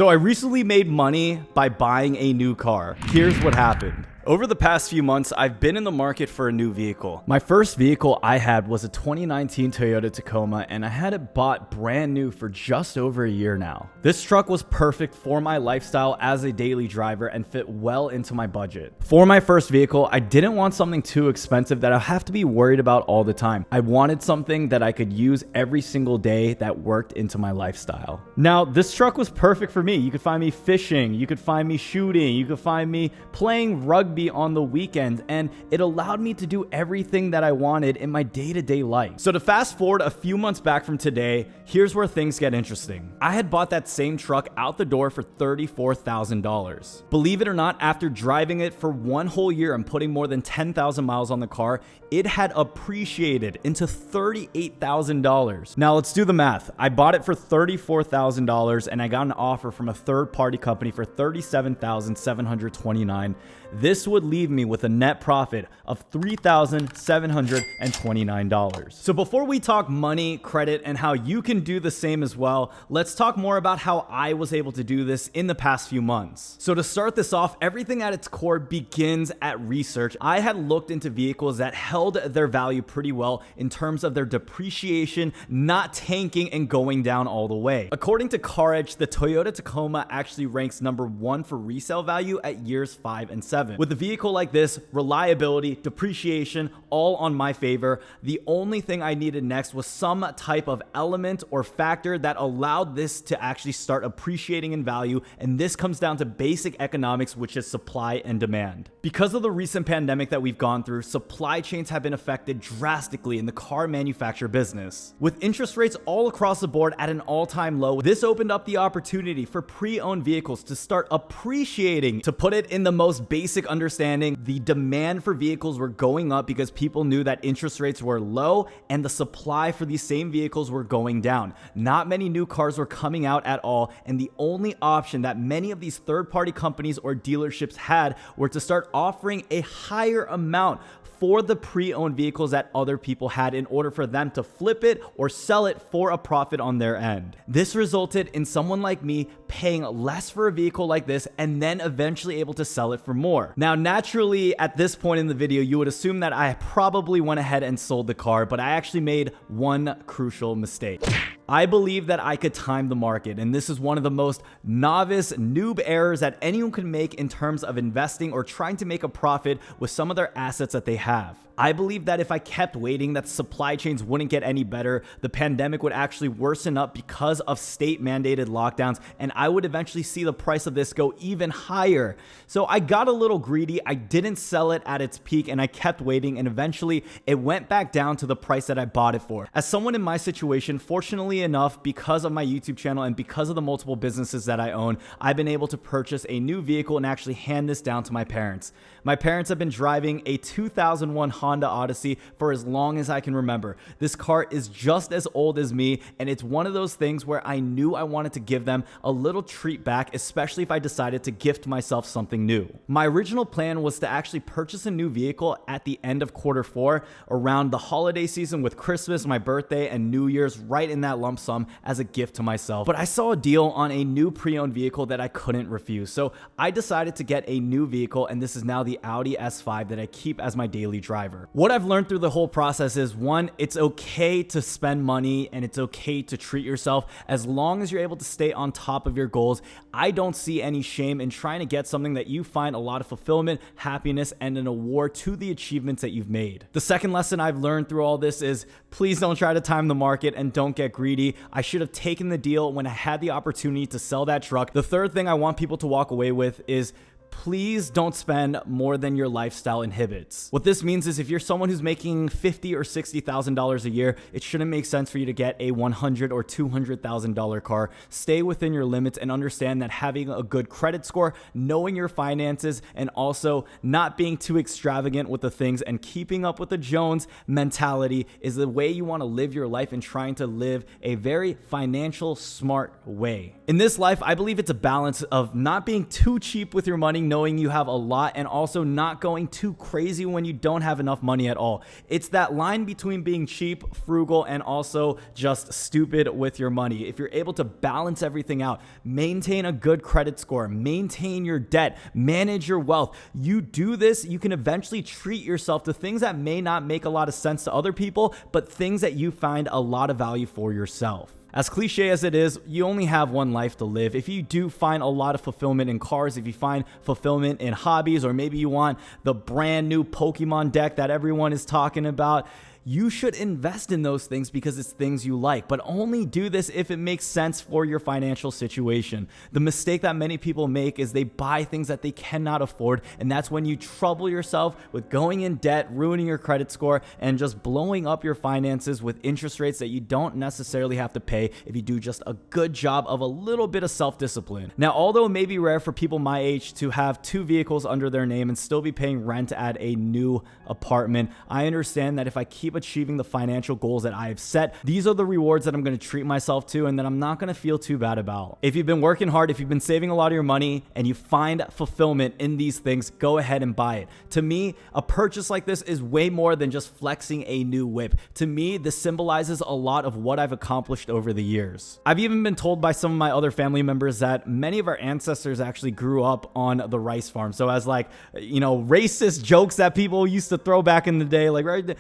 So I recently made money by buying a new car. Here's what happened. Over the past few months, I've been in the market for a new vehicle. My first vehicle I had was a 2019 Toyota Tacoma, and I had it bought brand new for just over a year now. This truck was perfect for my lifestyle as a daily driver and fit well into my budget. For my first vehicle, I didn't want something too expensive that I have to be worried about all the time. I wanted something that I could use every single day that worked into my lifestyle. Now, this truck was perfect for me. You could find me fishing, you could find me shooting, you could find me playing rugby on the weekends, and it allowed me to do everything that I wanted in my day-to-day life. So to fast forward a few months back from today, here's where things get interesting. I had bought that same truck out the door for $34,000. Believe it or not, after driving it for one whole year and putting more than 10,000 miles on the car, it had appreciated into $38,000. Now let's do the math. I bought it for $34,000 and I got an offer from a third-party company for $37,729. This would leave me with a net profit of $3,729. So before we talk money, credit, and how you can do the same as well, let's talk more about how I was able to do this in the past few months. So to start this off, everything at its core begins at research. I had looked into vehicles that held their value pretty well in terms of their depreciation, not tanking and going down all the way. According to CarEdge, the Toyota Tacoma actually ranks number 1 for resale value at years 5 and 7. With a vehicle like this, reliability, depreciation, all on my favor. The only thing I needed next was some type of element or factor that allowed this to actually start appreciating in value, and this comes down to basic economics, which is supply and demand. Because of the recent pandemic that we've gone through, supply chains have been affected drastically in the car manufacturer business. With interest rates all across the board at an all-time low, this opened up the opportunity for pre-owned vehicles to start appreciating. To put it in the most basic understanding, the demand for vehicles were going up because people knew that interest rates were low and the supply for these same vehicles were going down. Not many new cars were coming out at all, and the only option that many of these third-party companies or dealerships had were to start offering a higher amount for the pre-owned vehicles that other people had in order for them to flip it or sell it for a profit on their end. This resulted in someone like me paying less for a vehicle like this and then eventually able to sell it for more. Now, naturally, at this point in the video, you would assume that I probably went ahead and sold the car, but I actually made one crucial mistake. I believe that I could time the market, and this is one of the most novice noob errors that anyone can make in terms of investing or trying to make a profit with some of their assets that they have. I believe that if I kept waiting, that supply chains wouldn't get any better, the pandemic would actually worsen up because of state mandated lockdowns, and I would eventually see the price of this go even higher. So I got a little greedy, I didn't sell it at its peak, and I kept waiting, and eventually it went back down to the price that I bought it for. As someone in my situation, fortunately enough, because of my YouTube channel and because of the multiple businesses that I own, I've been able to purchase a new vehicle and actually hand this down to my parents. My parents have been driving a 2001 Honda Odyssey for as long as I can remember. This car is just as old as me, and it's one of those things where I knew I wanted to give them a little treat back, especially if I decided to gift myself something new. My original plan was to actually purchase a new vehicle at the end of Q4 around the holiday season with Christmas, my birthday, and New Year's right in that lump sum as a gift to myself. But I saw a deal on a new pre-owned vehicle that I couldn't refuse. So I decided to get a new vehicle, and this is now the Audi S5 that I keep as my daily driver. What I've learned through the whole process is, one, it's okay to spend money and it's okay to treat yourself as long as you're able to stay on top of your goals. I don't see any shame in trying to get something that you find a lot of fulfillment, happiness, and an award to the achievements that you've made. The second lesson I've learned through all this is, please don't try to time the market and don't get greedy. I should have taken the deal when I had the opportunity to sell that truck. The third thing I want people to walk away with is, please don't spend more than your lifestyle inhibits. What this means is, if you're someone who's making $50,000 or $60,000 a year, it shouldn't make sense for you to get a $100,000 or $200,000 car. Stay within your limits and understand that having a good credit score, knowing your finances, and also not being too extravagant with the things and keeping up with the Jones mentality is the way you want to live your life, and trying to live a very financial smart way. In this life, I believe it's a balance of not being too cheap with your money starting knowing you have a lot and also not going too crazy when you don't have enough money at all. It's that line between being cheap, frugal, and also just stupid with your money. If you're able to balance everything out, maintain a good credit score, maintain your debt, manage your wealth, you do this, you can eventually treat yourself to things that may not make a lot of sense to other people, but things that you find a lot of value for yourself. As cliche as it is, you only have one life to live. If you do find a lot of fulfillment in cars, if you find fulfillment in hobbies, or maybe you want the brand new Pokimon deck that everyone is talking about, you should invest in those things because it's things you like, but only do this if it makes sense for your financial situation. The mistake that many people make is they buy things that they cannot afford, and that's when you trouble yourself with going in debt, ruining your credit score, and just blowing up your finances with interest rates that you don't necessarily have to pay if you do just a good job of a little bit of self-discipline. Now, although it may be rare for people my age to have 2 vehicles under their name and still be paying rent at a new apartment, I understand that if I keep achieving the financial goals that I have set, these are the rewards that I'm going to treat myself to and that I'm not going to feel too bad about. If you've been working hard, if you've been saving a lot of your money and you find fulfillment in these things, go ahead and buy it. To me, a purchase like this is way more than just flexing a new whip. To me, this symbolizes a lot of what I've accomplished over the years. I've even been told by some of my other family members that many of our ancestors actually grew up on the rice farm. So as racist jokes that people used to throw back in the day, right?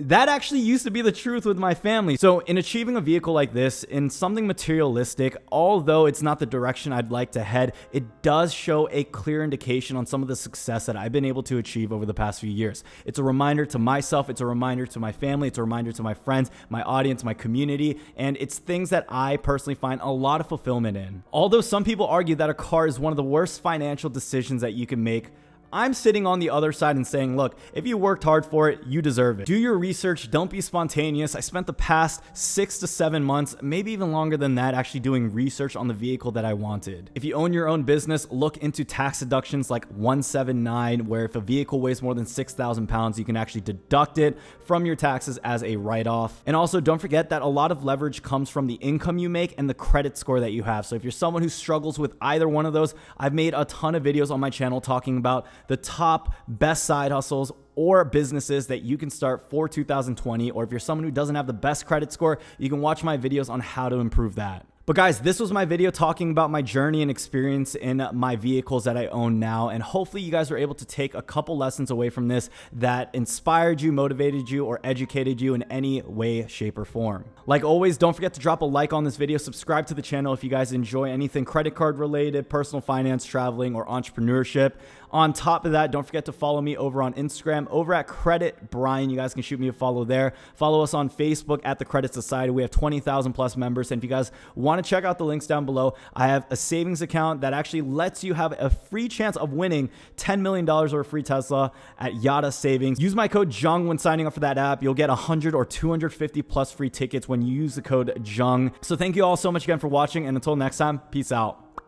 That actually used to be the truth with my family. So in achieving a vehicle like this, in something materialistic, although it's not the direction I'd like to head, it does show a clear indication on some of the success that I've been able to achieve over the past few years. It's a reminder to myself, it's a reminder to my family, it's a reminder to my friends, my audience, my community, and it's things that I personally find a lot of fulfillment in. Although some people argue that a car is one of the worst financial decisions that you can make, I'm sitting on the other side and saying, look, if you worked hard for it, you deserve it. Do your research, don't be spontaneous. I spent the past 6 to 7 months, maybe even longer than that, actually doing research on the vehicle that I wanted. If you own your own business, look into tax deductions like 179, where if a vehicle weighs more than 6,000 pounds, you can actually deduct it from your taxes as a write-off. And also don't forget that a lot of leverage comes from the income you make and the credit score that you have. So if you're someone who struggles with either one of those, I've made a ton of videos on my channel talking about the top best side hustles or businesses that you can start for 2020. Or if you're someone who doesn't have the best credit score, you can watch my videos on how to improve that. But guys, this was my video talking about my journey and experience in my vehicles that I own now. And hopefully you guys were able to take a couple lessons away from this that inspired you, motivated you, or educated you in any way, shape, or form. Like always, don't forget to drop a like on this video, subscribe to the channel if you guys enjoy anything credit card related, personal finance, traveling, or entrepreneurship. On top of that, don't forget to follow me over on Instagram, over at Credit Brian. You guys can shoot me a follow there. Follow us on Facebook at The Credit Society. We have 20,000 plus members. And if you guys want to check out the links down below, I have a savings account that actually lets you have a free chance of winning $10 million or a free Tesla at Yada Savings. Use my code JUNG when signing up for that app. You'll get 100 or 250 plus free tickets when you use the code JUNG. So thank you all so much again for watching. And until next time, peace out.